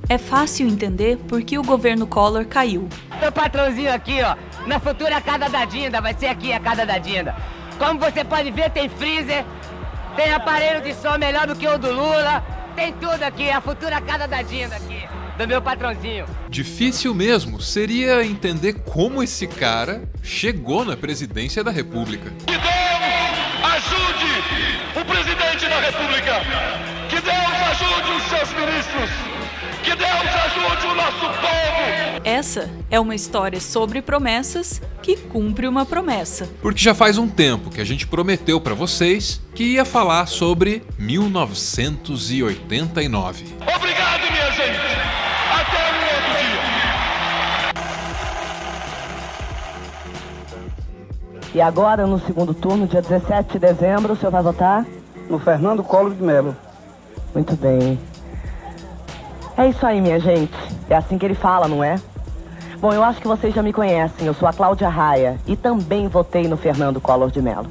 É fácil entender por que o governo Collor caiu. Meu patrãozinho aqui, ó, na futura casa da Dinda, vai ser aqui a casa da Dinda. Como você pode ver, tem freezer, tem aparelho de som melhor do que o do Lula, tem tudo aqui, a futura casa da Dinda aqui, do meu patrãozinho. Difícil mesmo seria entender como esse cara chegou na presidência da República. Que Deus ajude o presidente da República, que Deus ajude os seus ministros, que Deus ajude o nosso povo. Essa é uma história sobre promessas que cumpre uma promessa. Porque já faz um tempo que a gente prometeu pra vocês que ia falar sobre 1989. Obrigado, minha gente. Até um outro dia. E agora, no segundo turno, dia 17 de dezembro, o senhor vai votar? No Fernando Collor de Mello. Muito bem. É isso aí, minha gente. É assim que ele fala, não é? Bom, eu acho que vocês já me conhecem. Eu sou a Cláudia Raia e também votei no Fernando Collor de Mello.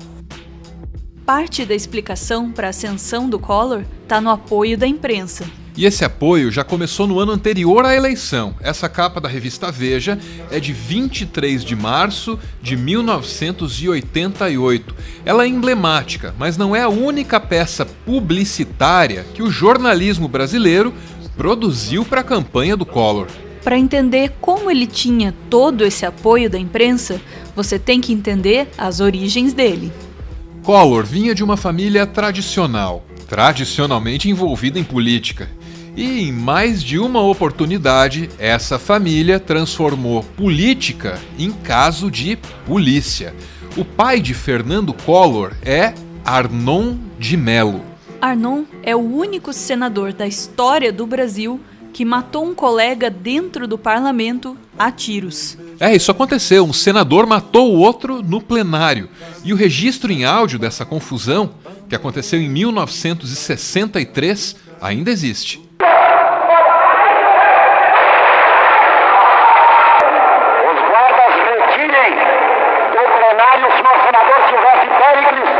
Parte da explicação para a ascensão do Collor está no apoio da imprensa. E esse apoio já começou no ano anterior à eleição. Essa capa da revista Veja é de 23 de março de 1988. Ela é emblemática, mas não é a única peça publicitária que o jornalismo brasileiro produziu para a campanha do Collor. Para entender como ele tinha todo esse apoio da imprensa, você tem que entender as origens dele. Collor vinha de uma família tradicional, tradicionalmente envolvida em política. E em mais de uma oportunidade, essa família transformou política em caso de polícia. O pai de Fernando Collor é Arnon de Mello. Arnon é o único senador da história do Brasil que matou um colega dentro do parlamento a tiros. Isso aconteceu. Um senador matou o outro no plenário. E o registro em áudio dessa confusão, que aconteceu em 1963, ainda existe. Os guardas retirem do plenário o senhor senador Silvestre Péricles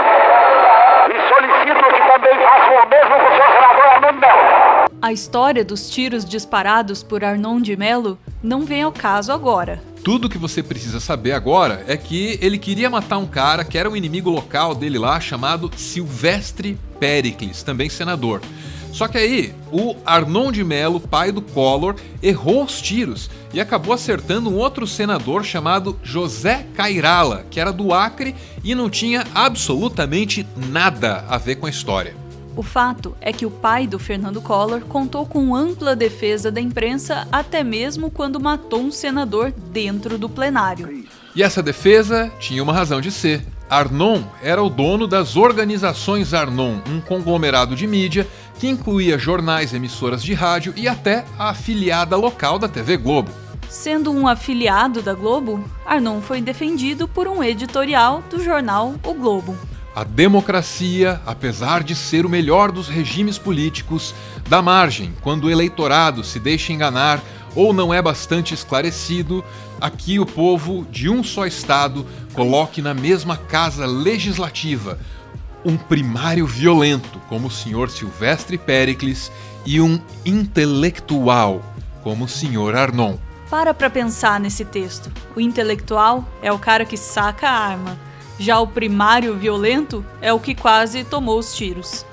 e solicito que também façam o mesmo com o senhor senador Arnon de Mello. A história dos tiros disparados por Arnon de Mello não vem ao caso agora. Tudo que você precisa saber agora é que ele queria matar um cara que era um inimigo local dele lá, chamado Silvestre Péricles, também senador. Só que aí, o Arnon de Mello, pai do Collor, errou os tiros e acabou acertando um outro senador chamado José Cairala, que era do Acre e não tinha absolutamente nada a ver com a história. O fato é que o pai do Fernando Collor contou com ampla defesa da imprensa até mesmo quando matou um senador dentro do plenário. E essa defesa tinha uma razão de ser. Arnon era o dono das Organizações Arnon, um conglomerado de mídia que incluía jornais, emissoras de rádio e até a afiliada local da TV Globo. Sendo um afiliado da Globo, Arnon foi defendido por um editorial do jornal O Globo. A democracia, apesar de ser o melhor dos regimes políticos, dá margem quando o eleitorado se deixa enganar ou não é bastante esclarecido. Aqui o povo de um só estado coloque na mesma casa legislativa um primário violento, como o senhor Silvestre Péricles, e um intelectual, como o senhor Arnon. Para pensar nesse texto. O intelectual é o cara que saca a arma. Já o primário violento é o que quase tomou os tiros.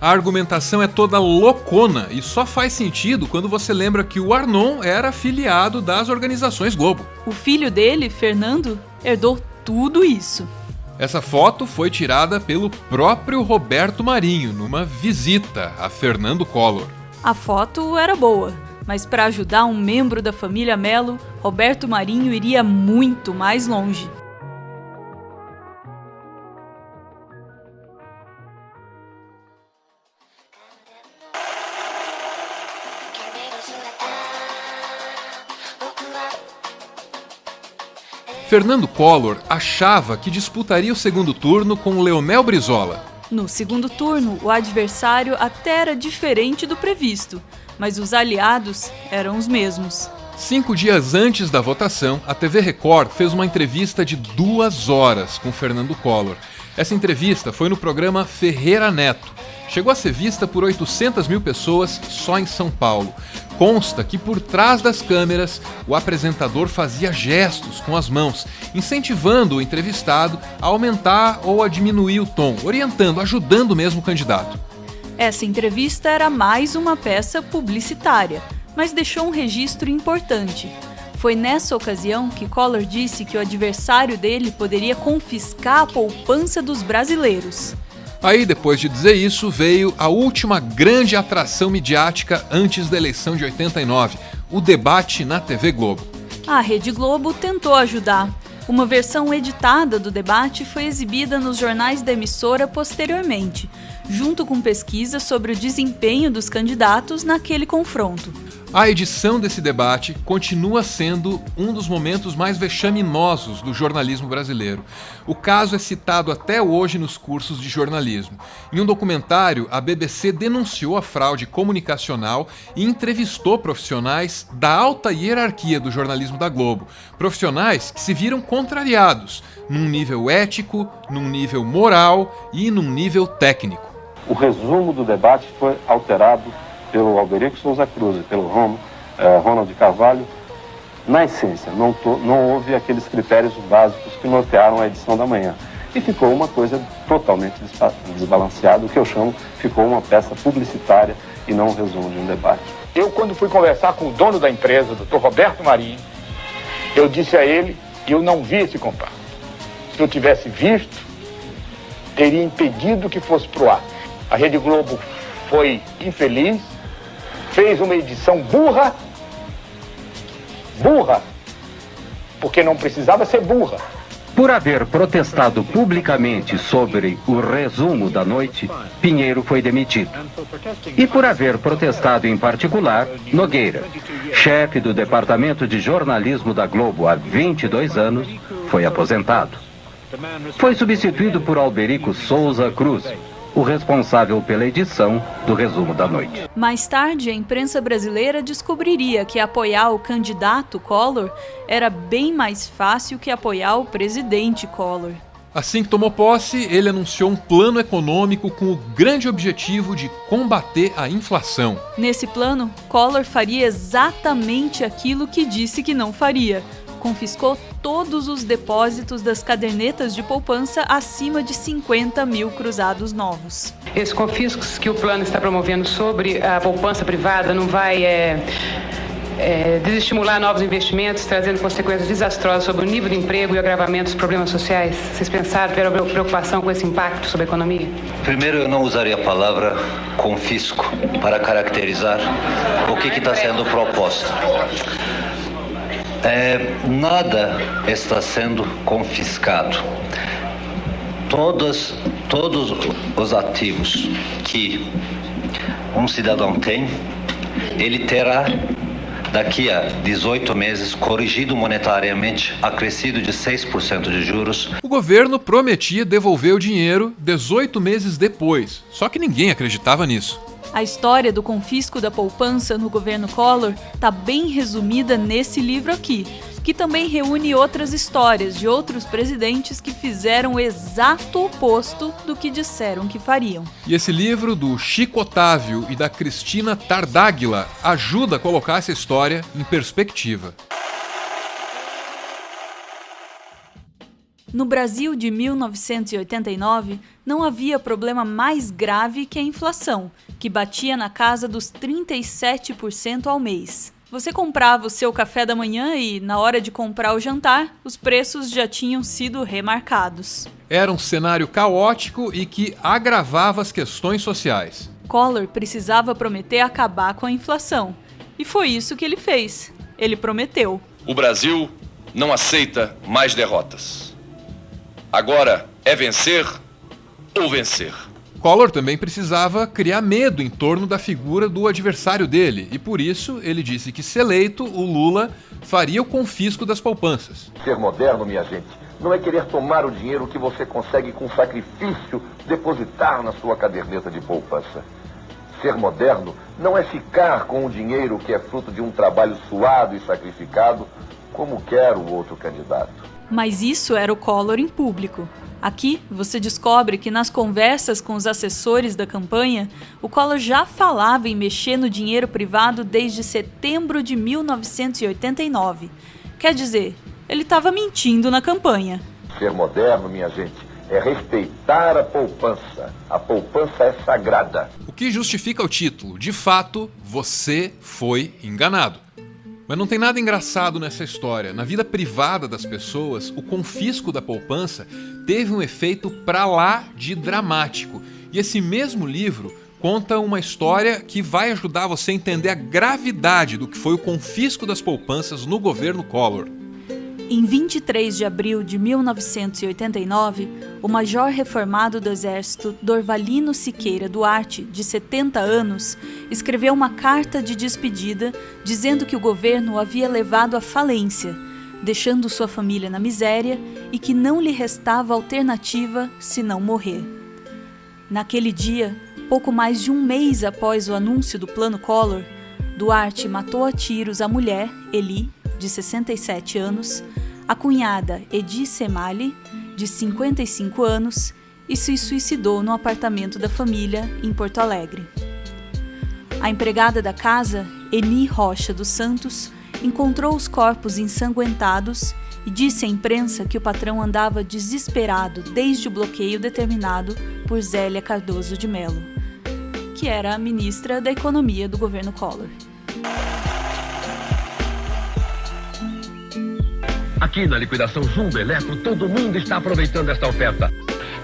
A argumentação é toda loucona e só faz sentido quando você lembra que o Arnon era afiliado das Organizações Globo. O filho dele, Fernando, herdou tudo isso. Essa foto foi tirada pelo próprio Roberto Marinho numa visita a Fernando Collor. A foto era boa, mas para ajudar um membro da família Mello, Roberto Marinho iria muito mais longe. Fernando Collor achava que disputaria o segundo turno com Leonel Brizola. No segundo turno, o adversário até era diferente do previsto, mas os aliados eram os mesmos. 5 dias antes da votação, a TV Record fez uma entrevista de 2 horas com Fernando Collor. Essa entrevista foi no programa Ferreira Neto. Chegou a ser vista por 800 mil pessoas só em São Paulo. Consta que por trás das câmeras, o apresentador fazia gestos com as mãos, incentivando o entrevistado a aumentar ou a diminuir o tom, orientando, ajudando mesmo o candidato. Essa entrevista era mais uma peça publicitária, mas deixou um registro importante. Foi nessa ocasião que Collor disse que o adversário dele poderia confiscar a poupança dos brasileiros. Aí, depois de dizer isso, veio a última grande atração midiática antes da eleição de 89, o debate na TV Globo. A Rede Globo tentou ajudar. Uma versão editada do debate foi exibida nos jornais da emissora posteriormente, junto com pesquisas sobre o desempenho dos candidatos naquele confronto. A edição desse debate continua sendo um dos momentos mais vexaminosos do jornalismo brasileiro. O caso é citado até hoje nos cursos de jornalismo. Em um documentário, a BBC denunciou a fraude comunicacional e entrevistou profissionais da alta hierarquia do jornalismo da Globo. Profissionais que se viram contrariados, num nível ético, num nível moral e num nível técnico. O resumo do debate foi alterado pelo Alberico Souza Cruz e pelo Ronald Carvalho. Na essência, não houve aqueles critérios básicos que nortearam a edição da manhã. E ficou uma coisa totalmente desbalanceada, o que eu chamo, ficou uma peça publicitária e não um resumo de um debate. Eu, quando fui conversar com o dono da empresa, o Dr. Roberto Marinho, eu disse a ele que eu não vi esse compasso. Se eu tivesse visto, teria impedido que fosse pro ar. A Rede Globo foi infeliz, fez uma edição burra, porque não precisava ser burra. Por haver protestado publicamente sobre o resumo da noite, Pinheiro foi demitido. E por haver protestado em particular, Nogueira, chefe do Departamento de Jornalismo da Globo há 22 anos, foi aposentado. Foi substituído por Alberico Souza Cruz, o responsável pela edição do resumo da noite. Mais tarde, a imprensa brasileira descobriria que apoiar o candidato Collor era bem mais fácil que apoiar o presidente Collor. Assim que tomou posse, ele anunciou um plano econômico com o grande objetivo de combater a inflação. Nesse plano, Collor faria exatamente aquilo que disse que não faria. Confiscou todos os depósitos das cadernetas de poupança acima de 50 mil cruzados novos. Esses confiscos que o plano está promovendo sobre a poupança privada não vai desestimular novos investimentos, trazendo consequências desastrosas sobre o nível de emprego e o agravamento dos problemas sociais? Vocês pensaram, tiveram preocupação com esse impacto sobre a economia? Primeiro, eu não usaria a palavra confisco para caracterizar o que está sendo proposto. Nada está sendo confiscado. Todos os ativos que um cidadão tem, ele terá, daqui a 18 meses, corrigido monetariamente, acrescido de 6% de juros. O governo prometia devolver o dinheiro 18 meses depois, só que ninguém acreditava nisso. A história do confisco da poupança no governo Collor está bem resumida nesse livro aqui, que também reúne outras histórias de outros presidentes que fizeram o exato oposto do que disseram que fariam. E esse livro do Chico Otávio e da Cristina Tardáguila ajuda a colocar essa história em perspectiva. No Brasil de 1989, não havia problema mais grave que a inflação, que batia na casa dos 37% ao mês. Você comprava o seu café da manhã e, na hora de comprar o jantar, os preços já tinham sido remarcados. Era um cenário caótico e que agravava as questões sociais. Collor precisava prometer acabar com a inflação. E foi isso que ele fez. Ele prometeu. O Brasil não aceita mais derrotas. Agora é vencer ou vencer. Collor também precisava criar medo em torno da figura do adversário dele, e por isso ele disse que, se eleito, o Lula faria o confisco das poupanças. Ser moderno, minha gente, não é querer tomar o dinheiro que você consegue com sacrifício depositar na sua caderneta de poupança. Ser moderno não é ficar com o dinheiro que é fruto de um trabalho suado e sacrificado, como quer o outro candidato. Mas isso era o Collor em público. Aqui você descobre que nas conversas com os assessores da campanha, o Collor já falava em mexer no dinheiro privado desde setembro de 1989. Quer dizer, ele estava mentindo na campanha. Ser moderno, minha gente, é respeitar a poupança. A poupança é sagrada. O que justifica o título. De fato, você foi enganado. Mas não tem nada engraçado nessa história. Na vida privada das pessoas, o confisco da poupança teve um efeito pra lá de dramático. E esse mesmo livro conta uma história que vai ajudar você a entender a gravidade do que foi o confisco das poupanças no governo Collor. Em 23 de abril de 1989, o major reformado do Exército, Dorvalino Siqueira Duarte, de 70 anos, escreveu uma carta de despedida dizendo que o governo o havia levado à falência, deixando sua família na miséria e que não lhe restava alternativa senão morrer. Naquele dia, pouco mais de um mês após o anúncio do Plano Collor, Duarte matou a tiros a mulher, Eli, de 67 anos, a cunhada Edi Semali, de 55 anos, e se suicidou no apartamento da família em Porto Alegre. A empregada da casa, Eni Rocha dos Santos, encontrou os corpos ensanguentados e disse à imprensa que o patrão andava desesperado desde o bloqueio determinado por Zélia Cardoso de Mello, que era a ministra da Economia do governo Collor. Aqui na liquidação Jumbo Eletro, todo mundo está aproveitando esta oferta.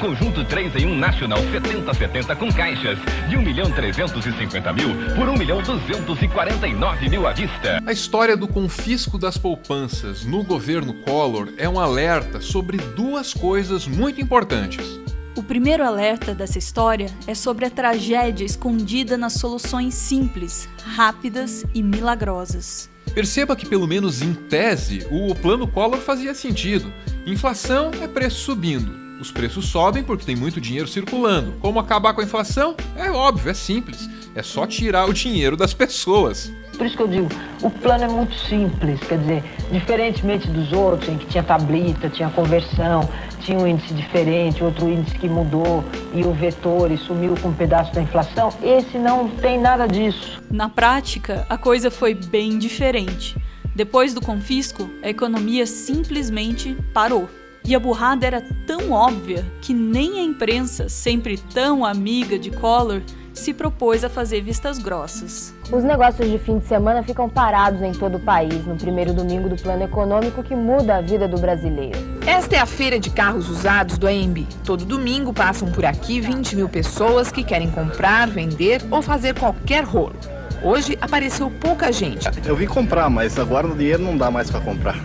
Conjunto 3 em 1 Nacional 70/70 com caixas de 1.350.000 por 1.249.000 à vista. A história do confisco das poupanças no governo Collor é um alerta sobre duas coisas muito importantes. O primeiro alerta dessa história é sobre a tragédia escondida nas soluções simples, rápidas e milagrosas. Perceba que, pelo menos em tese, o plano Collor fazia sentido. Inflação é preço subindo. Os preços sobem porque tem muito dinheiro circulando. Como acabar com a inflação? É óbvio, é simples. É só tirar o dinheiro das pessoas. Por isso que eu digo, o plano é muito simples. Quer dizer, diferentemente dos outros, em que tinha tablita, tinha conversão, tinha um índice diferente, outro índice que mudou e o vetor e sumiu com um pedaço da inflação, esse não tem nada disso. Na prática, a coisa foi bem diferente. Depois do confisco, a economia simplesmente parou. E a burrada era tão óbvia que nem a imprensa, sempre tão amiga de Collor, se propôs a fazer vistas grossas. Os negócios de fim de semana ficam parados em todo o país, no primeiro domingo do plano econômico que muda a vida do brasileiro. Esta é a feira de carros usados do AMB. Todo domingo passam por aqui 20.000 pessoas que querem comprar, vender ou fazer qualquer rolo. Hoje apareceu pouca gente. Eu vim comprar, mas agora o dinheiro não dá mais para comprar.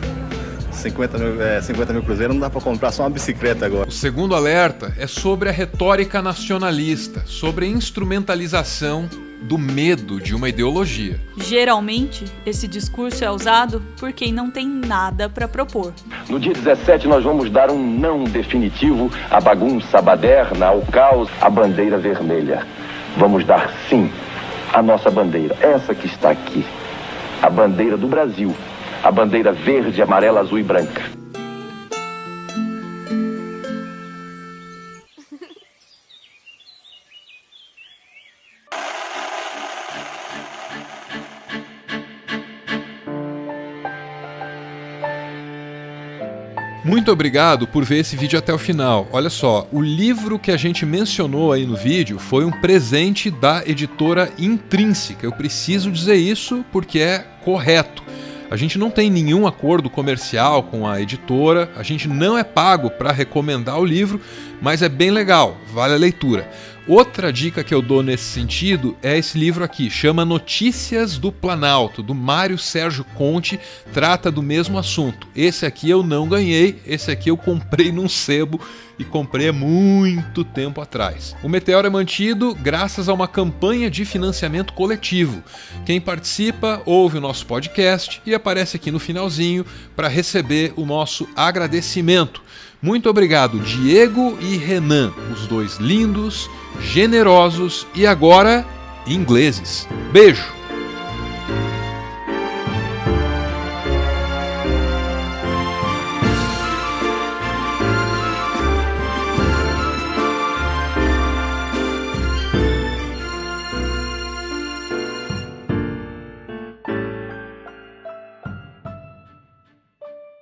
50 mil cruzeiros não dá para comprar só uma bicicleta agora. O segundo alerta é sobre a retórica nacionalista, sobre a instrumentalização do medo de uma ideologia. Geralmente, esse discurso é usado por quem não tem nada para propor. No dia 17 nós vamos dar um não definitivo à bagunça baderna, ao caos, à bandeira vermelha. Vamos dar sim à nossa bandeira, essa que está aqui, a bandeira do Brasil. A bandeira verde, amarela, azul e branca. Muito obrigado por ver esse vídeo até o final. Olha só, o livro que a gente mencionou aí no vídeo foi um presente da editora Intrínseca. Eu preciso dizer isso porque é correto. A gente não tem nenhum acordo comercial com a editora, a gente não é pago para recomendar o livro, mas é bem legal, vale a leitura. Outra dica que eu dou nesse sentido é esse livro aqui, chama Notícias do Planalto, do Mário Sérgio Conte, trata do mesmo assunto. Esse aqui eu não ganhei, esse aqui eu comprei num sebo e comprei há muito tempo atrás. O Meteoro é mantido graças a uma campanha de financiamento coletivo. Quem participa ouve o nosso podcast e aparece aqui no finalzinho para receber o nosso agradecimento. Muito obrigado, Diego e Renan, os dois lindos, generosos e agora ingleses. Beijo!